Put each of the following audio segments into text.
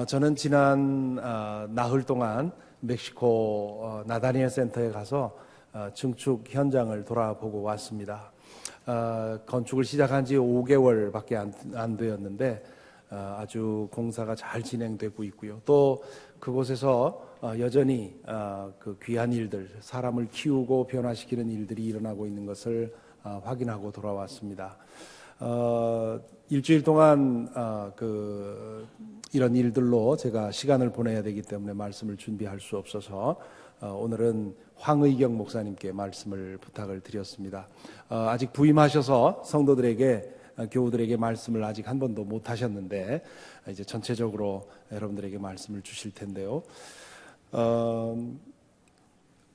저는 지난 나흘 동안 멕시코 나다니엘 센터에 가서 증축 현장을 돌아보고 왔습니다. 건축을 시작한 지 5개월밖에 안 되었는데 아주 공사가 잘 진행되고 있고요. 또 그곳에서 여전히 그 귀한 일들, 사람을 키우고 변화시키는 일들이 일어나고 있는 것을 확인하고 돌아왔습니다. 일주일 동안 이런 일들로 제가 시간을 보내야 되기 때문에 말씀을 준비할 수 없어서 오늘은 황의경 목사님께 말씀을 부탁을 드렸습니다. 아직 부임하셔서 성도들에게, 교우들에게 말씀을 아직 한 번도 못 하셨는데 이제 전체적으로 여러분들에게 말씀을 주실 텐데요.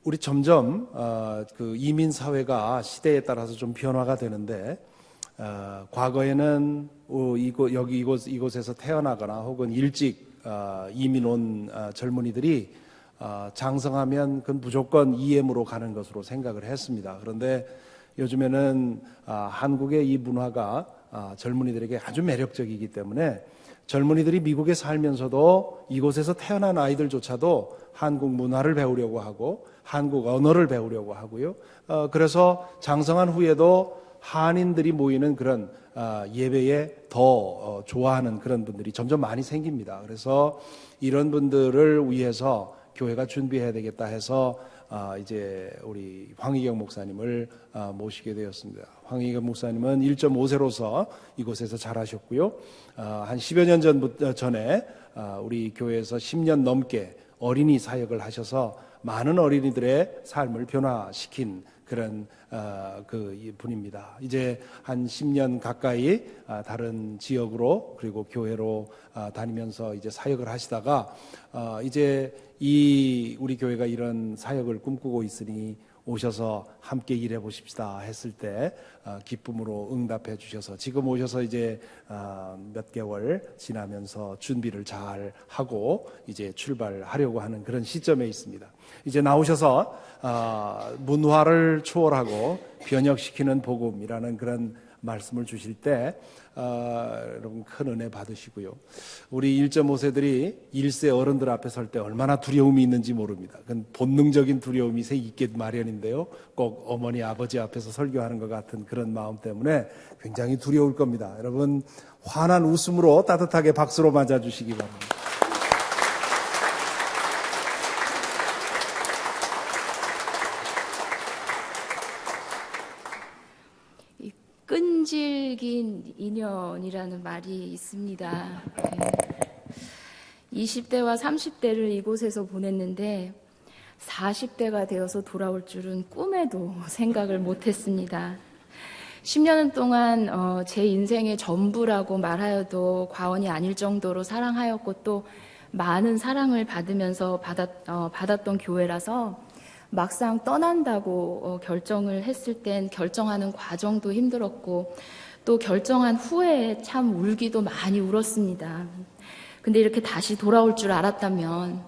우리 점점 그 이민 사회가 시대에 따라서 좀 변화가 되는데 과거에는 이곳에서 태어나거나 혹은 일찍 이민 온 젊은이들이 장성하면 그건 무조건 EM으로 가는 것으로 생각을 했습니다. 그런데 요즘에는 한국의 이 문화가 젊은이들에게 아주 매력적이기 때문에 젊은이들이 미국에 살면서도 이곳에서 태어난 아이들조차도 한국 문화를 배우려고 하고 한국 언어를 배우려고 하고요. 그래서 장성한 후에도 한인들이 모이는 그런 예배에 더 좋아하는 그런 분들이 점점 많이 생깁니다. 그래서 이런 분들을 위해서 교회가 준비해야 되겠다 해서 이제 우리 황의경 목사님을 모시게 되었습니다. 황의경 목사님은 1.5세로서 이곳에서 자라셨고요. 한 10여 년 전에 우리 교회에서 10년 넘게 어린이 사역을 하셔서 많은 어린이들의 삶을 변화시킨 그런 그 분입니다. 이제 한 10년 가까이 다른 지역으로 그리고 교회로 다니면서 이제 사역을 하시다가 이제 우리 교회가 이런 사역을 꿈꾸고 있으니 오셔서 함께 일해 보십시다 했을 때 기쁨으로 응답해 주셔서 지금 오셔서 이제 몇 개월 지나면서 준비를 잘 하고 이제 출발하려고 하는 그런 시점에 있습니다. 이제 나오셔서 문화를 초월하고 변혁시키는 복음이라는 그런 말씀을 주실 때 여러분 큰 은혜 받으시고요. 우리 1.5세들이 1세 어른들 앞에 설 때 얼마나 두려움이 있는지 모릅니다. 그건 본능적인 두려움이 있게 마련인데요. 꼭 어머니 아버지 앞에서 설교하는 것 같은 그런 마음 때문에 굉장히 두려울 겁니다. 여러분 환한 웃음으로 따뜻하게 박수로 맞아주시기 바랍니다. 끈질긴 인연이라는 말이 있습니다. 20대와 30대를 이곳에서 보냈는데 40대가 되어서 돌아올 줄은 꿈에도 생각을 못했습니다. 10년 동안 제 인생의 전부라고 말하여도 과언이 아닐 정도로 사랑하였고 또 많은 사랑을 받으면서 받았던 교회라서 막상 떠난다고 결정을 했을 땐 결정하는 과정도 힘들었고 또 결정한 후에 참 울기도 많이 울었습니다. 근데 이렇게 다시 돌아올 줄 알았다면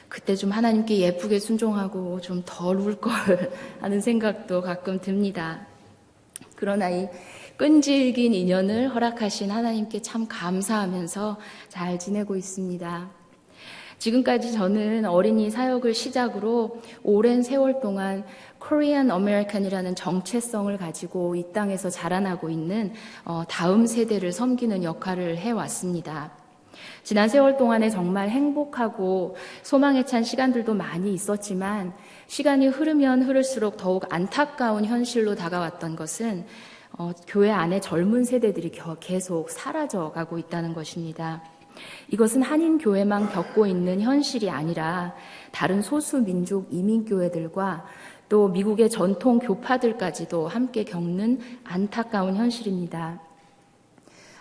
그때 좀 하나님께 예쁘게 순종하고 좀 덜 울 걸 하는 생각도 가끔 듭니다. 그러나 이 끈질긴 인연을 허락하신 하나님께 참 감사하면서 잘 지내고 있습니다. 지금까지 저는 어린이 사역을 시작으로 오랜 세월 동안 Korean American이라는 정체성을 가지고 이 땅에서 자라나고 있는 다음 세대를 섬기는 역할을 해왔습니다. 지난 세월 동안에 정말 행복하고 소망에 찬 시간들도 많이 있었지만 시간이 흐르면 흐를수록 더욱 안타까운 현실로 다가왔던 것은 교회 안에 젊은 세대들이 계속 사라져가고 있다는 것입니다. 이것은 한인교회만 겪고 있는 현실이 아니라 다른 소수민족 이민교회들과 또 미국의 전통 교파들까지도 함께 겪는 안타까운 현실입니다.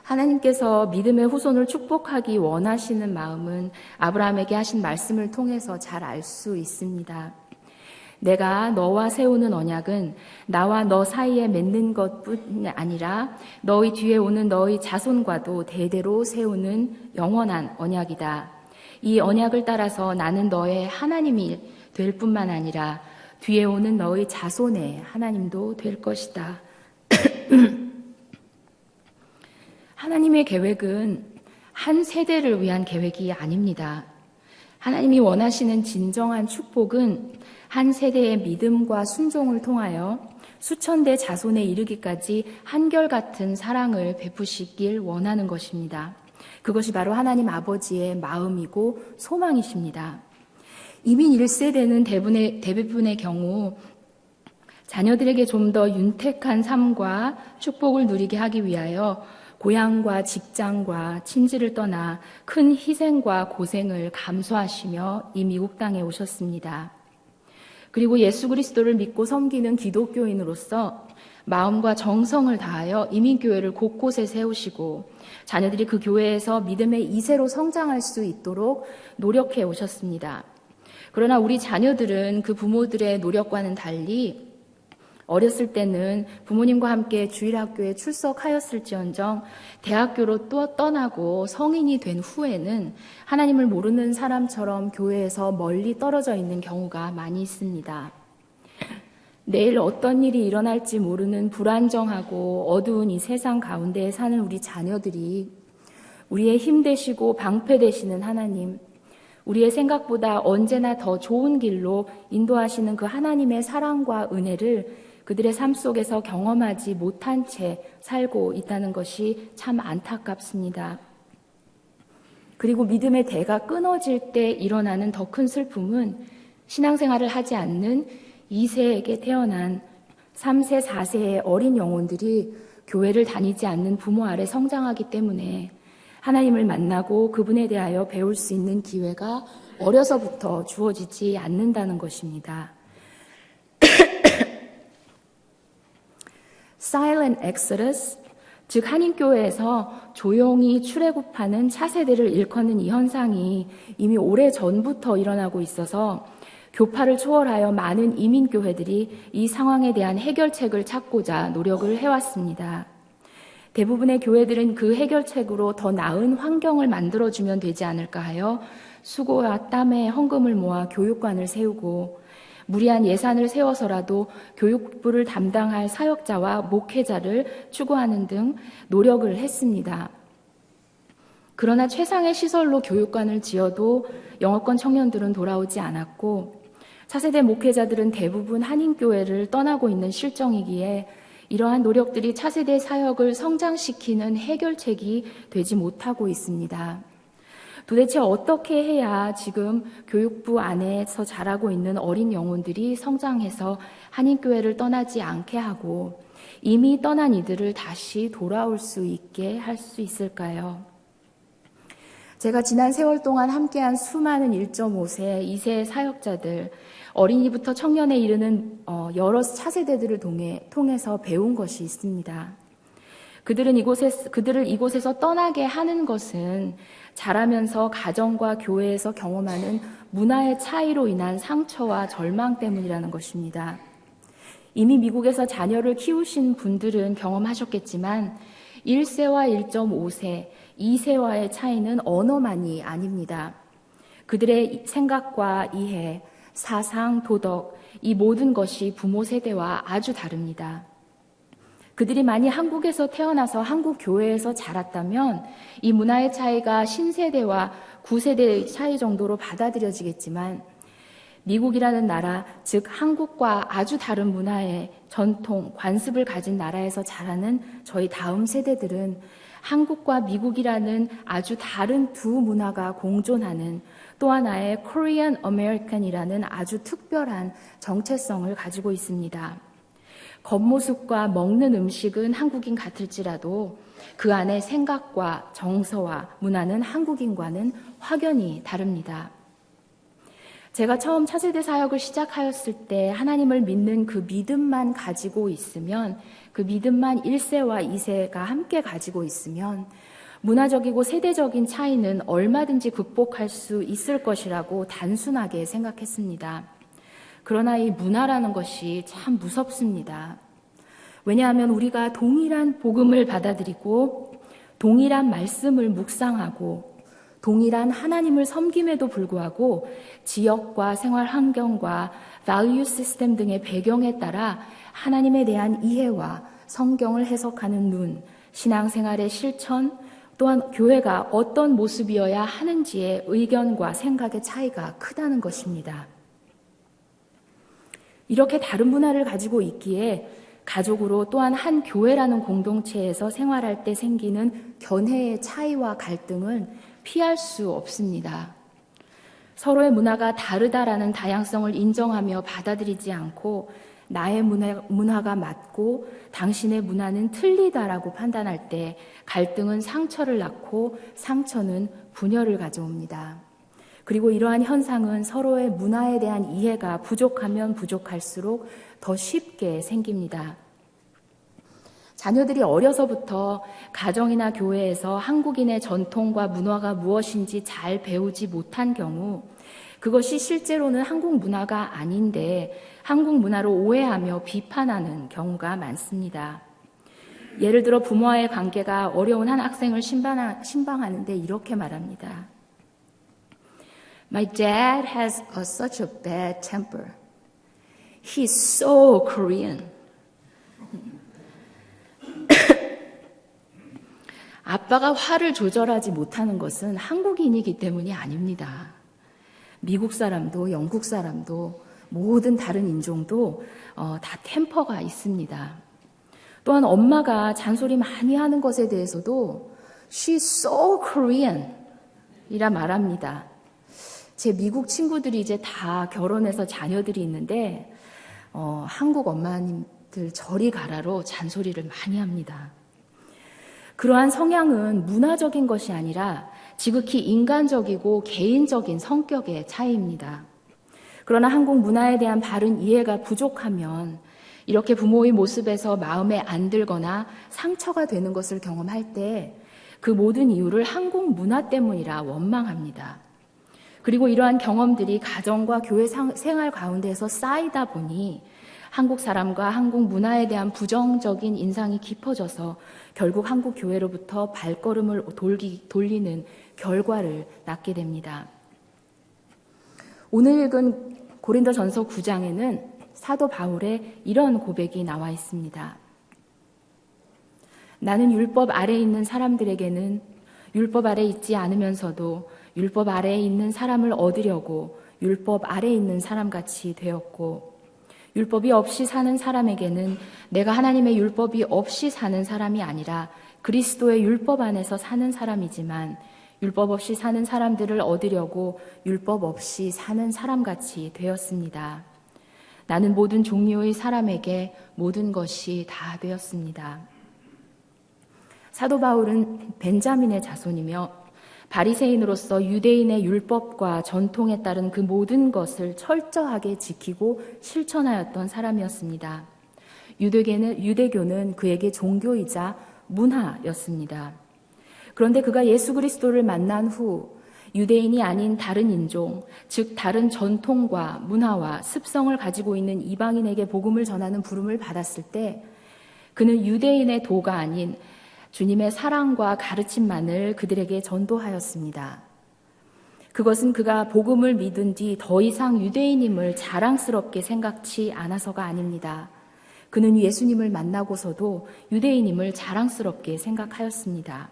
하나님께서 믿음의 후손을 축복하기 원하시는 마음은 아브라함에게 하신 말씀을 통해서 잘 알 수 있습니다. 내가 너와 세우는 언약은 나와 너 사이에 맺는 것뿐 아니라 너희 뒤에 오는 너희 자손과도 대대로 세우는 영원한 언약이다. 이 언약을 따라서 나는 너의 하나님이 될 뿐만 아니라 뒤에 오는 너희 자손의 하나님도 될 것이다. 하나님의 계획은 한 세대를 위한 계획이 아닙니다. 하나님이 원하시는 진정한 축복은 한 세대의 믿음과 순종을 통하여 수천 대 자손에 이르기까지 한결같은 사랑을 베푸시길 원하는 것입니다. 그것이 바로 하나님 아버지의 마음이고 소망이십니다. 이민 1세대는 대부분의 경우 자녀들에게 좀 더 윤택한 삶과 축복을 누리게 하기 위하여 고향과 직장과 친지를 떠나 큰 희생과 고생을 감수하시며 이 미국 땅에 오셨습니다. 그리고 예수 그리스도를 믿고 섬기는 기독교인으로서 마음과 정성을 다하여 이민교회를 곳곳에 세우시고 자녀들이 그 교회에서 믿음의 이세로 성장할 수 있도록 노력해 오셨습니다. 그러나 우리 자녀들은 그 부모들의 노력과는 달리 어렸을 때는 부모님과 함께 주일학교에 출석하였을지언정 대학교로 또 떠나고 성인이 된 후에는 하나님을 모르는 사람처럼 교회에서 멀리 떨어져 있는 경우가 많이 있습니다. 내일 어떤 일이 일어날지 모르는 불안정하고 어두운 이 세상 가운데 사는 우리 자녀들이 우리의 힘 되시고 방패 되시는 하나님, 우리의 생각보다 언제나 더 좋은 길로 인도하시는 그 하나님의 사랑과 은혜를 그들의 삶 속에서 경험하지 못한 채 살고 있다는 것이 참 안타깝습니다. 그리고 믿음의 대가 끊어질 때 일어나는 더 큰 슬픔은 신앙생활을 하지 않는 2세에게 태어난 3세, 4세의 어린 영혼들이 교회를 다니지 않는 부모 아래 성장하기 때문에 하나님을 만나고 그분에 대하여 배울 수 있는 기회가 어려서부터 주어지지 않는다는 것입니다. Silent Exodus, 즉 한인교회에서 조용히 출애굽하는 차세대를 일컫는 이 현상이 이미 오래전부터 일어나고 있어서 교파를 초월하여 많은 이민교회들이 이 상황에 대한 해결책을 찾고자 노력을 해왔습니다. 대부분의 교회들은 그 해결책으로 더 나은 환경을 만들어주면 되지 않을까 하여 수고와 땀에 헌금을 모아 교육관을 세우고 무리한 예산을 세워서라도 교육부를 담당할 사역자와 목회자를 추구하는 등 노력을 했습니다. 그러나 최상의 시설로 교육관을 지어도 영어권 청년들은 돌아오지 않았고 차세대 목회자들은 대부분 한인교회를 떠나고 있는 실정이기에 이러한 노력들이 차세대 사역을 성장시키는 해결책이 되지 못하고 있습니다. 도대체 어떻게 해야 지금 교육부 안에서 자라고 있는 어린 영혼들이 성장해서 한인교회를 떠나지 않게 하고 이미 떠난 이들을 다시 돌아올 수 있게 할 수 있을까요? 제가 지난 세월 동안 함께한 수많은 1.5세, 2세 사역자들, 어린이부터 청년에 이르는 여러 차세대들을 통해서 배운 것이 있습니다. 그들을 이곳에서 떠나게 하는 것은 자라면서 가정과 교회에서 경험하는 문화의 차이로 인한 상처와 절망 때문이라는 것입니다. 이미 미국에서 자녀를 키우신 분들은 경험하셨겠지만 1세와 1.5세, 2세와의 차이는 언어만이 아닙니다. 그들의 생각과 이해, 사상, 도덕, 이 모든 것이 부모 세대와 아주 다릅니다. 그들이 만약 한국에서 태어나서 한국 교회에서 자랐다면 이 문화의 차이가 신세대와 구세대의 차이 정도로 받아들여지겠지만 미국이라는 나라, 즉 한국과 아주 다른 문화의 전통, 관습을 가진 나라에서 자라는 저희 다음 세대들은 한국과 미국이라는 아주 다른 두 문화가 공존하는 또 하나의 Korean American이라는 아주 특별한 정체성을 가지고 있습니다. 겉모습과 먹는 음식은 한국인 같을지라도 그 안에 생각과 정서와 문화는 한국인과는 확연히 다릅니다. 제가 처음 차세대 사역을 시작하였을 때 하나님을 믿는 그 믿음만 가지고 있으면, 그 믿음만 1세와 2세가 함께 가지고 있으면 문화적이고 세대적인 차이는 얼마든지 극복할 수 있을 것이라고 단순하게 생각했습니다. 그러나 이 문화라는 것이 참 무섭습니다. 왜냐하면 우리가 동일한 복음을 받아들이고 동일한 말씀을 묵상하고 동일한 하나님을 섬김에도 불구하고 지역과 생활 환경과 value 시스템 등의 배경에 따라 하나님에 대한 이해와 성경을 해석하는 눈, 신앙생활의 실천, 또한 교회가 어떤 모습이어야 하는지의 의견과 생각의 차이가 크다는 것입니다. 이렇게 다른 문화를 가지고 있기에 가족으로 또한 한 교회라는 공동체에서 생활할 때 생기는 견해의 차이와 갈등은 피할 수 없습니다. 서로의 문화가 다르다라는 다양성을 인정하며 받아들이지 않고 나의 문화가 맞고 당신의 문화는 틀리다라고 판단할 때 갈등은 상처를 낳고 상처는 분열을 가져옵니다. 그리고 이러한 현상은 서로의 문화에 대한 이해가 부족하면 부족할수록 더 쉽게 생깁니다. 자녀들이 어려서부터 가정이나 교회에서 한국인의 전통과 문화가 무엇인지 잘 배우지 못한 경우 그것이 실제로는 한국 문화가 아닌데 한국 문화로 오해하며 비판하는 경우가 많습니다. 예를 들어 부모와의 관계가 어려운 한 학생을 신방하는데 이렇게 말합니다. My dad has such a bad temper. He's so Korean. 아빠가 화를 조절하지 못하는 것은 한국인이기 때문이 아닙니다. 미국 사람도 영국 사람도 모든 다른 인종도 다 템퍼가 있습니다. 또한 엄마가 잔소리 많이 하는 것에 대해서도 She's so Korean 이라 말합니다. 제 미국 친구들이 이제 다 결혼해서 자녀들이 있는데 한국 엄마님들 저리 가라로 잔소리를 많이 합니다. 그러한 성향은 문화적인 것이 아니라 지극히 인간적이고 개인적인 성격의 차이입니다. 그러나 한국 문화에 대한 바른 이해가 부족하면 이렇게 부모의 모습에서 마음에 안 들거나 상처가 되는 것을 경험할 때 그 모든 이유를 한국 문화 때문이라 원망합니다. 그리고 이러한 경험들이 가정과 교회 생활 가운데에서 쌓이다 보니 한국 사람과 한국 문화에 대한 부정적인 인상이 깊어져서 결국 한국 교회로부터 발걸음을 돌리는 결과를 낳게 됩니다. 오늘 읽은 고린도전서 9장에는 사도 바울의 이런 고백이 나와 있습니다. 나는 율법 아래에 있는 사람들에게는 율법 아래에 있지 않으면서도 율법 아래에 있는 사람을 얻으려고 율법 아래에 있는 사람같이 되었고 율법이 없이 사는 사람에게는 내가 하나님의 율법이 없이 사는 사람이 아니라 그리스도의 율법 안에서 사는 사람이지만 율법 없이 사는 사람들을 얻으려고 율법 없이 사는 사람같이 되었습니다. 나는 모든 종류의 사람에게 모든 것이 다 되었습니다. 사도 바울은 벤자민의 자손이며 바리새인으로서 유대인의 율법과 전통에 따른 그 모든 것을 철저하게 지키고 실천하였던 사람이었습니다. 유대교는 그에게 종교이자 문화였습니다. 그런데 그가 예수 그리스도를 만난 후 유대인이 아닌 다른 인종, 즉 다른 전통과 문화와 습성을 가지고 있는 이방인에게 복음을 전하는 부름을 받았을 때 그는 유대인의 도가 아닌 주님의 사랑과 가르침만을 그들에게 전도하였습니다. 그것은 그가 복음을 믿은 뒤 더 이상 유대인임을 자랑스럽게 생각지 않아서가 아닙니다. 그는 예수님을 만나고서도 유대인임을 자랑스럽게 생각하였습니다.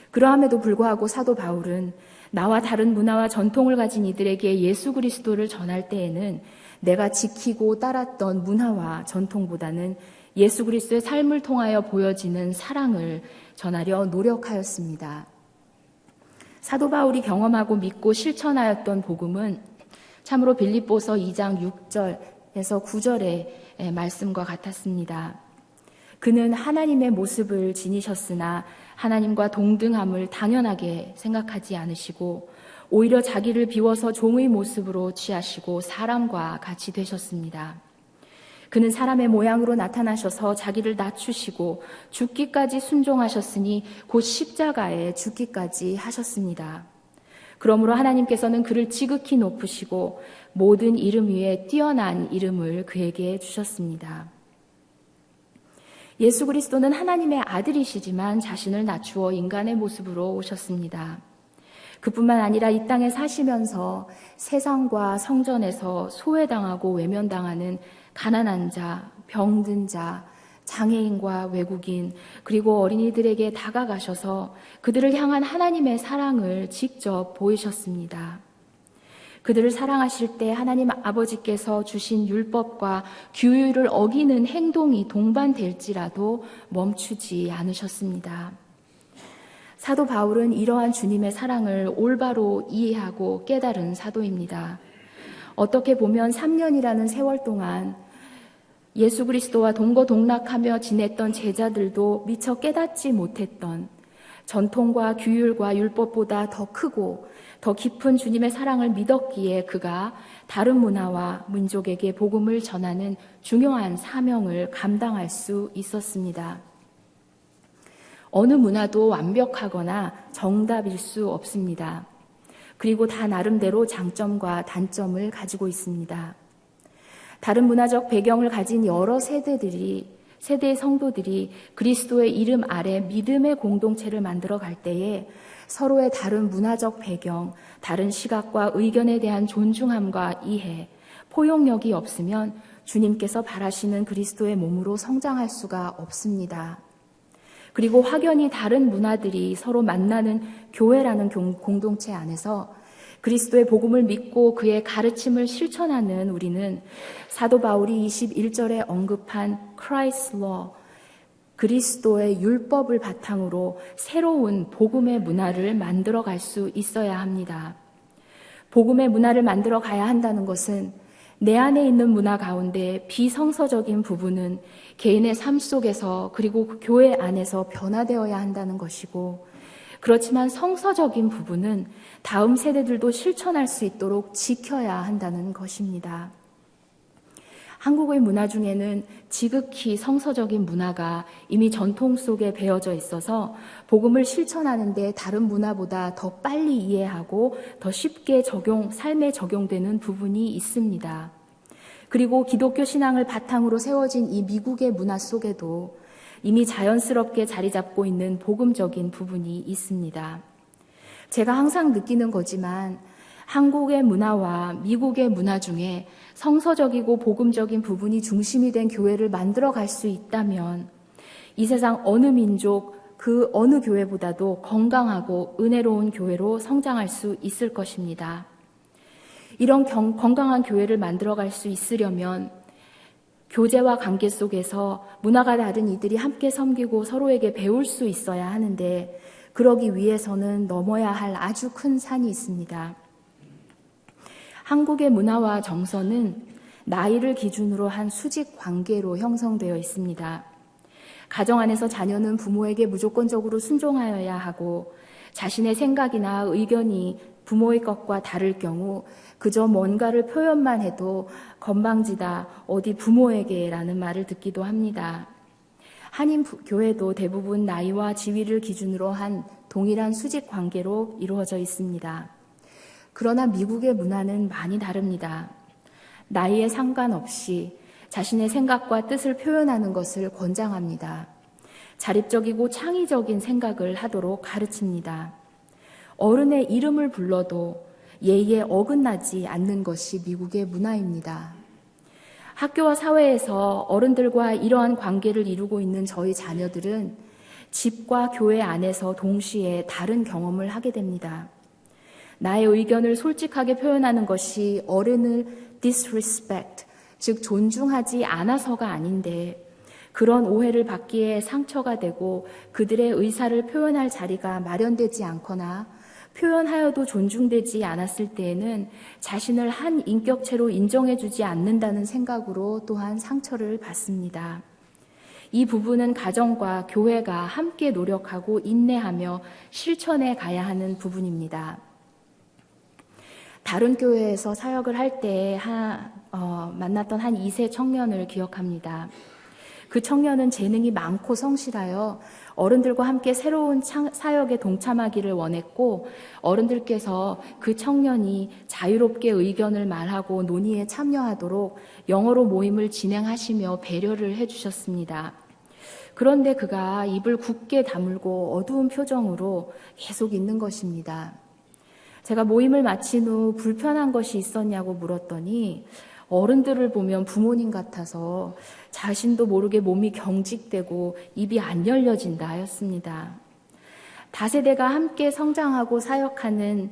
그러함에도 불구하고 사도 바울은 나와 다른 문화와 전통을 가진 이들에게 예수 그리스도를 전할 때에는 내가 지키고 따랐던 문화와 전통보다는 예수 그리스도의 삶을 통하여 보여지는 사랑을 전하려 노력하였습니다. 사도 바울이 경험하고 믿고 실천하였던 복음은 참으로 빌립보서 2장 6절에서 9절의 말씀과 같았습니다. 그는 하나님의 모습을 지니셨으나 하나님과 동등함을 당연하게 생각하지 않으시고 오히려 자기를 비워서 종의 모습으로 취하시고 사람과 같이 되셨습니다. 그는 사람의 모양으로 나타나셔서 자기를 낮추시고 죽기까지 순종하셨으니 곧 십자가에 죽기까지 하셨습니다. 그러므로 하나님께서는 그를 지극히 높으시고 모든 이름 위에 뛰어난 이름을 그에게 주셨습니다. 예수 그리스도는 하나님의 아들이시지만 자신을 낮추어 인간의 모습으로 오셨습니다. 그뿐만 아니라 이 땅에 사시면서 세상과 성전에서 소외당하고 외면당하는 가난한 자, 병든 자, 장애인과 외국인, 그리고 어린이들에게 다가가셔서 그들을 향한 하나님의 사랑을 직접 보이셨습니다. 그들을 사랑하실 때 하나님 아버지께서 주신 율법과 규율을 어기는 행동이 동반될지라도 멈추지 않으셨습니다. 사도 바울은 이러한 주님의 사랑을 올바로 이해하고 깨달은 사도입니다. 어떻게 보면 3년이라는 세월 동안 예수 그리스도와 동거동락하며 지냈던 제자들도 미처 깨닫지 못했던 전통과 규율과 율법보다 더 크고 더 깊은 주님의 사랑을 믿었기에 그가 다른 문화와 민족에게 복음을 전하는 중요한 사명을 감당할 수 있었습니다. 어느 문화도 완벽하거나 정답일 수 없습니다. 그리고 다 나름대로 장점과 단점을 가지고 있습니다. 다른 문화적 배경을 가진 여러 세대의 성도들이 그리스도의 이름 아래 믿음의 공동체를 만들어 갈 때에 서로의 다른 문화적 배경, 다른 시각과 의견에 대한 존중함과 이해, 포용력이 없으면 주님께서 바라시는 그리스도의 몸으로 성장할 수가 없습니다. 그리고 확연히 다른 문화들이 서로 만나는 교회라는 공동체 안에서 그리스도의 복음을 믿고 그의 가르침을 실천하는 우리는 사도 바울이 21절에 언급한 Christ's Law, 그리스도의 율법을 바탕으로 새로운 복음의 문화를 만들어 갈 수 있어야 합니다. 복음의 문화를 만들어 가야 한다는 것은 내 안에 있는 문화 가운데 비성서적인 부분은 개인의 삶 속에서 그리고 그 교회 안에서 변화되어야 한다는 것이고, 그렇지만 성서적인 부분은 다음 세대들도 실천할 수 있도록 지켜야 한다는 것입니다. 한국의 문화 중에는 지극히 성서적인 문화가 이미 전통 속에 배어져 있어서 복음을 실천하는 데 다른 문화보다 더 빨리 이해하고 더 쉽게 삶에 적용되는 부분이 있습니다. 그리고 기독교 신앙을 바탕으로 세워진 이 미국의 문화 속에도 이미 자연스럽게 자리 잡고 있는 복음적인 부분이 있습니다. 제가 항상 느끼는 거지만 한국의 문화와 미국의 문화 중에 성서적이고 복음적인 부분이 중심이 된 교회를 만들어 갈 수 있다면 이 세상 어느 민족, 그 어느 교회보다도 건강하고 은혜로운 교회로 성장할 수 있을 것입니다. 이런 건강한 교회를 만들어 갈 수 있으려면 교제와 관계 속에서 문화가 다른 이들이 함께 섬기고 서로에게 배울 수 있어야 하는데, 그러기 위해서는 넘어야 할 아주 큰 산이 있습니다. 한국의 문화와 정서는 나이를 기준으로 한 수직 관계로 형성되어 있습니다. 가정 안에서 자녀는 부모에게 무조건적으로 순종하여야 하고, 자신의 생각이나 의견이 부모의 것과 다를 경우 그저 뭔가를 표현만 해도 건방지다, 어디 부모에게라는 말을 듣기도 합니다. 한인 교회도 대부분 나이와 지위를 기준으로 한 동일한 수직 관계로 이루어져 있습니다. 그러나 미국의 문화는 많이 다릅니다. 나이에 상관없이 자신의 생각과 뜻을 표현하는 것을 권장합니다. 자립적이고 창의적인 생각을 하도록 가르칩니다. 어른의 이름을 불러도 예의에 어긋나지 않는 것이 미국의 문화입니다. 학교와 사회에서 어른들과 이러한 관계를 이루고 있는 저희 자녀들은 집과 교회 안에서 동시에 다른 경험을 하게 됩니다. 나의 의견을 솔직하게 표현하는 것이 어른을 disrespect, 즉 존중하지 않아서가 아닌데, 그런 오해를 받기에 상처가 되고 그들의 의사를 표현할 자리가 마련되지 않거나 표현하여도 존중되지 않았을 때에는 자신을 한 인격체로 인정해주지 않는다는 생각으로 또한 상처를 받습니다. 이 부분은 가정과 교회가 함께 노력하고 인내하며 실천해 가야 하는 부분입니다. 다른 교회에서 사역을 할 때 만났던 한 2세 청년을 기억합니다. 그 청년은 재능이 많고 성실하여 어른들과 함께 새로운 사역에 동참하기를 원했고, 어른들께서 그 청년이 자유롭게 의견을 말하고 논의에 참여하도록 영어로 모임을 진행하시며 배려를 해주셨습니다. 그런데 그가 입을 굳게 다물고 어두운 표정으로 계속 있는 것입니다. 제가 모임을 마친 후 불편한 것이 있었냐고 물었더니 어른들을 보면 부모님 같아서 자신도 모르게 몸이 경직되고 입이 안 열려진다 하였습니다. 다세대가 함께 성장하고 사역하는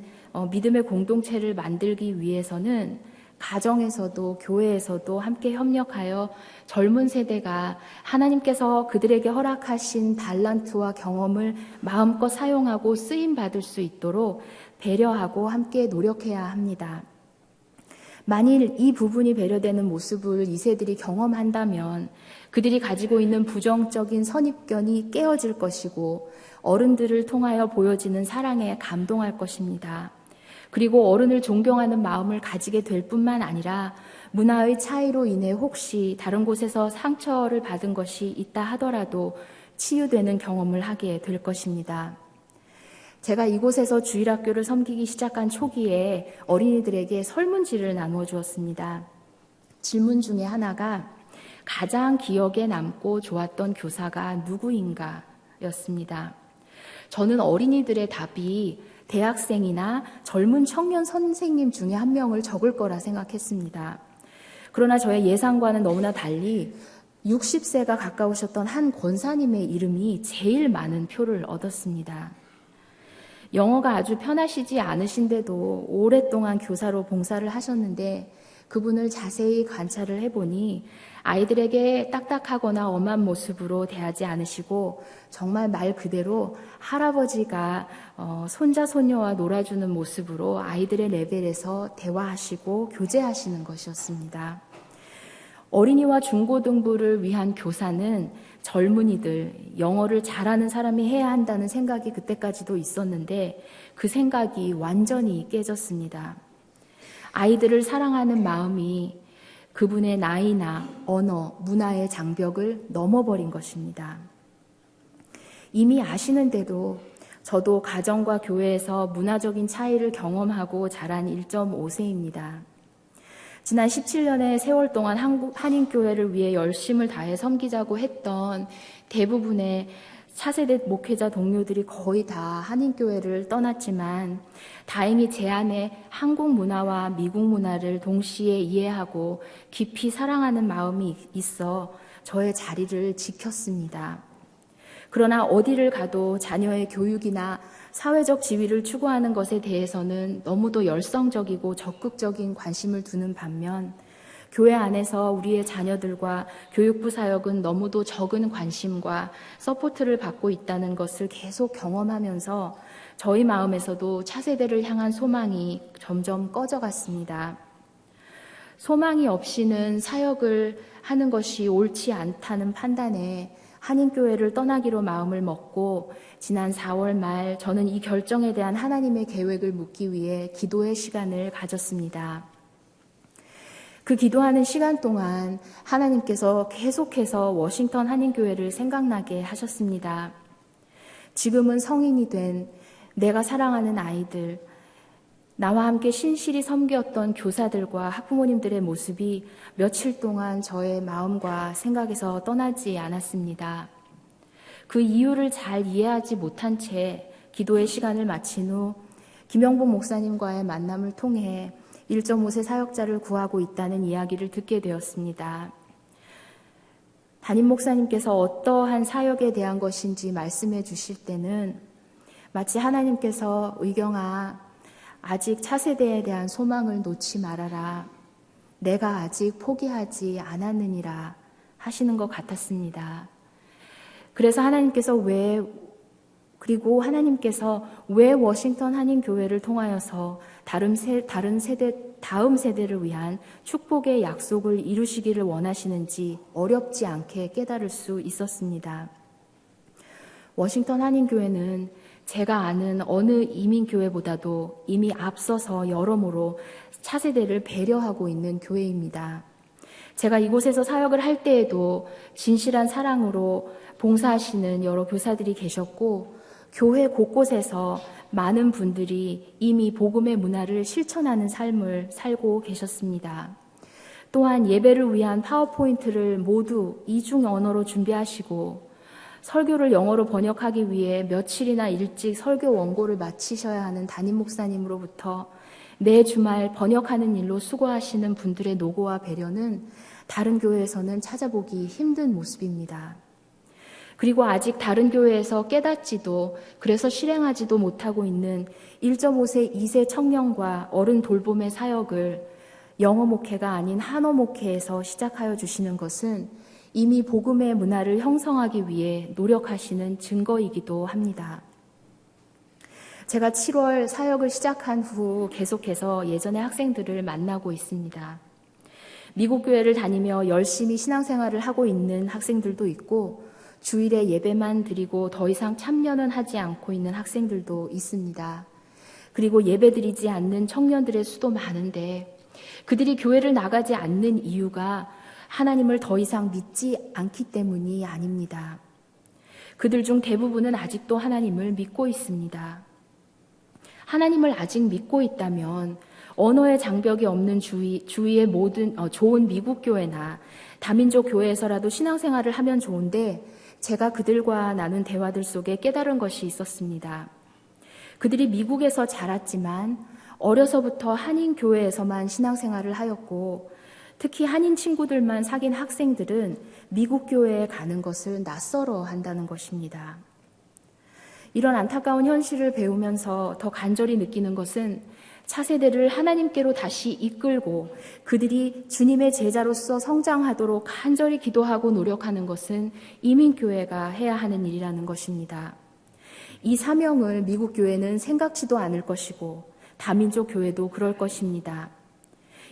믿음의 공동체를 만들기 위해서는 가정에서도 교회에서도 함께 협력하여 젊은 세대가 하나님께서 그들에게 허락하신 달란트와 경험을 마음껏 사용하고 쓰임받을 수 있도록 배려하고 함께 노력해야 합니다. 만일 이 부분이 배려되는 모습을 2세들이 경험한다면 그들이 가지고 있는 부정적인 선입견이 깨어질 것이고 어른들을 통하여 보여지는 사랑에 감동할 것입니다. 그리고 어른을 존경하는 마음을 가지게 될 뿐만 아니라 문화의 차이로 인해 혹시 다른 곳에서 상처를 받은 것이 있다 하더라도 치유되는 경험을 하게 될 것입니다. 제가 이곳에서 주일학교를 섬기기 시작한 초기에 어린이들에게 설문지를 나누어 주었습니다. 질문 중에 하나가 가장 기억에 남고 좋았던 교사가 누구인가 였습니다. 저는 어린이들의 답이 대학생이나 젊은 청년 선생님 중에 한 명을 적을 거라 생각했습니다. 그러나 저의 예상과는 너무나 달리 60세가 가까우셨던 한 권사님의 이름이 제일 많은 표를 얻었습니다. 영어가 아주 편하시지 않으신데도 오랫동안 교사로 봉사를 하셨는데 그분을 자세히 관찰을 해보니 아이들에게 딱딱하거나 엄한 모습으로 대하지 않으시고 정말 말 그대로 할아버지가 손자 손녀와 놀아주는 모습으로 아이들의 레벨에서 대화하시고 교제하시는 것이었습니다. 어린이와 중고등부를 위한 교사는 젊은이들, 영어를 잘하는 사람이 해야 한다는 생각이 그때까지도 있었는데 그 생각이 완전히 깨졌습니다. 아이들을 사랑하는 마음이 그분의 나이나 언어, 문화의 장벽을 넘어버린 것입니다. 이미 아시는데도 저도 가정과 교회에서 문화적인 차이를 경험하고 자란 1.5세입니다. 지난 17년의 세월 동안 한인교회를 위해 열심을 다해 섬기자고 했던 대부분의 차세대 목회자 동료들이 거의 다 한인교회를 떠났지만 다행히 제 안에 한국 문화와 미국 문화를 동시에 이해하고 깊이 사랑하는 마음이 있어 저의 자리를 지켰습니다. 그러나 어디를 가도 자녀의 교육이나 사회적 지위를 추구하는 것에 대해서는 너무도 열성적이고 적극적인 관심을 두는 반면 교회 안에서 우리의 자녀들과 교육부 사역은 너무도 적은 관심과 서포트를 받고 있다는 것을 계속 경험하면서 저희 마음에서도 차세대를 향한 소망이 점점 꺼져갔습니다. 소망이 없이는 사역을 하는 것이 옳지 않다는 판단에 한인교회를 떠나기로 마음을 먹고 지난 4월 말 저는 이 결정에 대한 하나님의 계획을 묻기 위해 기도의 시간을 가졌습니다. 그 기도하는 시간 동안 하나님께서 계속해서 워싱턴 한인교회를 생각나게 하셨습니다. 지금은 성인이 된 내가 사랑하는 아이들, 나와 함께 신실히 섬겼던 교사들과 학부모님들의 모습이 며칠 동안 저의 마음과 생각에서 떠나지 않았습니다. 그 이유를 잘 이해하지 못한 채 기도의 시간을 마친 후 김영복 목사님과의 만남을 통해 1.5세 사역자를 구하고 있다는 이야기를 듣게 되었습니다. 담임 목사님께서 어떠한 사역에 대한 것인지 말씀해 주실 때는 마치 하나님께서 의경아, 아직 차세대에 대한 소망을 놓지 말아라. 내가 아직 포기하지 않았느니라 하시는 것 같았습니다. 그래서 하나님께서 왜 워싱턴 한인교회를 통하여서 다음 세대를 위한 축복의 약속을 이루시기를 원하시는지 어렵지 않게 깨달을 수 있었습니다. 워싱턴 한인교회는 제가 아는 어느 이민교회보다도 이미 앞서서 여러모로 차세대를 배려하고 있는 교회입니다. 제가 이곳에서 사역을 할 때에도 진실한 사랑으로 봉사하시는 여러 교사들이 계셨고 교회 곳곳에서 많은 분들이 이미 복음의 문화를 실천하는 삶을 살고 계셨습니다. 또한 예배를 위한 파워포인트를 모두 이중 언어로 준비하시고 설교를 영어로 번역하기 위해 며칠이나 일찍 설교 원고를 마치셔야 하는 담임 목사님으로부터 매 주말 번역하는 일로 수고하시는 분들의 노고와 배려는 다른 교회에서는 찾아보기 힘든 모습입니다. 그리고 아직 다른 교회에서 깨닫지도 그래서 실행하지도 못하고 있는 1.5세, 2세 청년과 어른 돌봄의 사역을 영어 목회가 아닌 한어 목회에서 시작하여 주시는 것은 이미 복음의 문화를 형성하기 위해 노력하시는 증거이기도 합니다. 제가 7월 사역을 시작한 후 계속해서 예전의 학생들을 만나고 있습니다. 미국 교회를 다니며 열심히 신앙생활을 하고 있는 학생들도 있고 주일에 예배만 드리고 더 이상 참여는 하지 않고 있는 학생들도 있습니다. 그리고 예배드리지 않는 청년들의 수도 많은데 그들이 교회를 나가지 않는 이유가 하나님을 더 이상 믿지 않기 때문이 아닙니다. 그들 중 대부분은 아직도 하나님을 믿고 있습니다. 하나님을 아직 믿고 있다면 언어의 장벽이 없는 주위의 모든 좋은 미국 교회나 다민족 교회에서라도 신앙생활을 하면 좋은데 제가 그들과 나눈 대화들 속에 깨달은 것이 있었습니다. 그들이 미국에서 자랐지만 어려서부터 한인 교회에서만 신앙생활을 하였고 특히 한인 친구들만 사귄 학생들은 미국 교회에 가는 것을 낯설어 한다는 것입니다. 이런 안타까운 현실을 배우면서 더 간절히 느끼는 것은 차세대를 하나님께로 다시 이끌고 그들이 주님의 제자로서 성장하도록 간절히 기도하고 노력하는 것은 이민교회가 해야 하는 일이라는 것입니다. 이 사명을 미국 교회는 생각지도 않을 것이고 다민족 교회도 그럴 것입니다.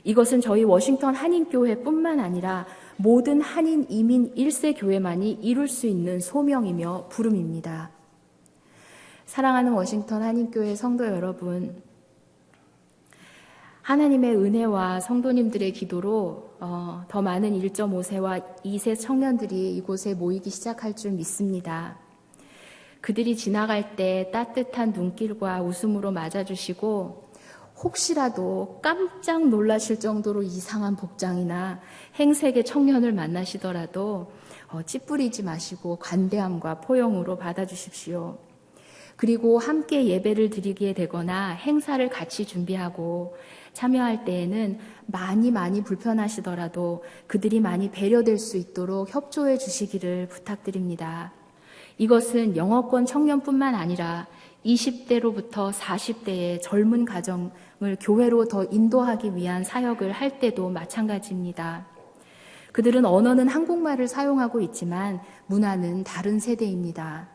이것은 저희 워싱턴 한인교회뿐만 아니라 모든 한인 이민 1세 교회만이 이룰 수 있는 소명이며 부름입니다. 사랑하는 워싱턴 한인교회 성도 여러분, 하나님의 은혜와 성도님들의 기도로 더 많은 1.5세와 2세 청년들이 이곳에 모이기 시작할 줄 믿습니다. 그들이 지나갈 때 따뜻한 눈길과 웃음으로 맞아주시고 혹시라도 깜짝 놀라실 정도로 이상한 복장이나 행색의 청년을 만나시더라도 찌푸리지 마시고 관대함과 포용으로 받아주십시오. 그리고 함께 예배를 드리게 되거나 행사를 같이 준비하고 참여할 때에는 많이 불편하시더라도 그들이 많이 배려될 수 있도록 협조해 주시기를 부탁드립니다. 이것은 영어권 청년뿐만 아니라 20대로부터 40대의 젊은 가정을 교회로 더 인도하기 위한 사역을 할 때도 마찬가지입니다. 그들은 언어는 한국말을 사용하고 있지만 문화는 다른 세대입니다.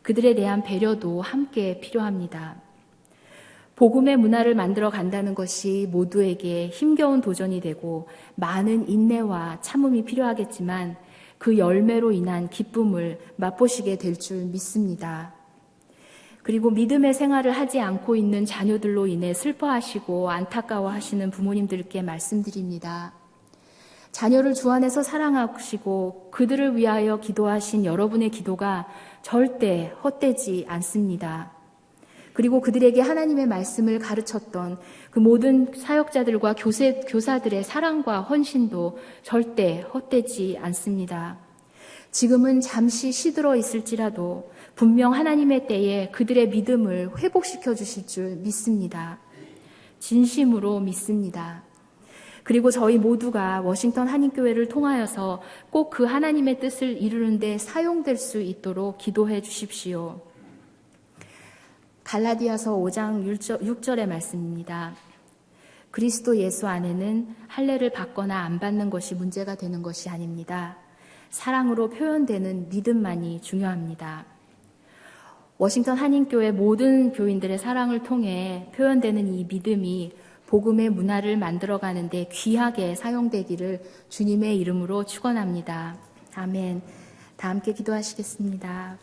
그들에 대한 배려도 함께 필요합니다. 복음의 문화를 만들어 간다는 것이 모두에게 힘겨운 도전이 되고 많은 인내와 참음이 필요하겠지만 그 열매로 인한 기쁨을 맛보시게 될 줄 믿습니다. 그리고 믿음의 생활을 하지 않고 있는 자녀들로 인해 슬퍼하시고 안타까워하시는 부모님들께 말씀드립니다. 자녀를 주 안에서 사랑하시고 그들을 위하여 기도하신 여러분의 기도가 절대 헛되지 않습니다. 그리고 그들에게 하나님의 말씀을 가르쳤던 그 모든 사역자들과 교사들의 사랑과 헌신도 절대 헛되지 않습니다. 지금은 잠시 시들어 있을지라도 분명 하나님의 때에 그들의 믿음을 회복시켜 주실 줄 믿습니다. 진심으로 믿습니다. 그리고 저희 모두가 워싱턴 한인교회를 통하여서 꼭 그 하나님의 뜻을 이루는 데 사용될 수 있도록 기도해 주십시오. 갈라디아서 5장 6절의 말씀입니다. 그리스도 예수 안에는 할례를 받거나 안 받는 것이 문제가 되는 것이 아닙니다. 사랑으로 표현되는 믿음만이 중요합니다. 워싱턴 한인교회 모든 교인들의 사랑을 통해 표현되는 이 믿음이 복음의 문화를 만들어가는 데 귀하게 사용되기를 주님의 이름으로 축원합니다. 아멘. 다 함께 기도하시겠습니다.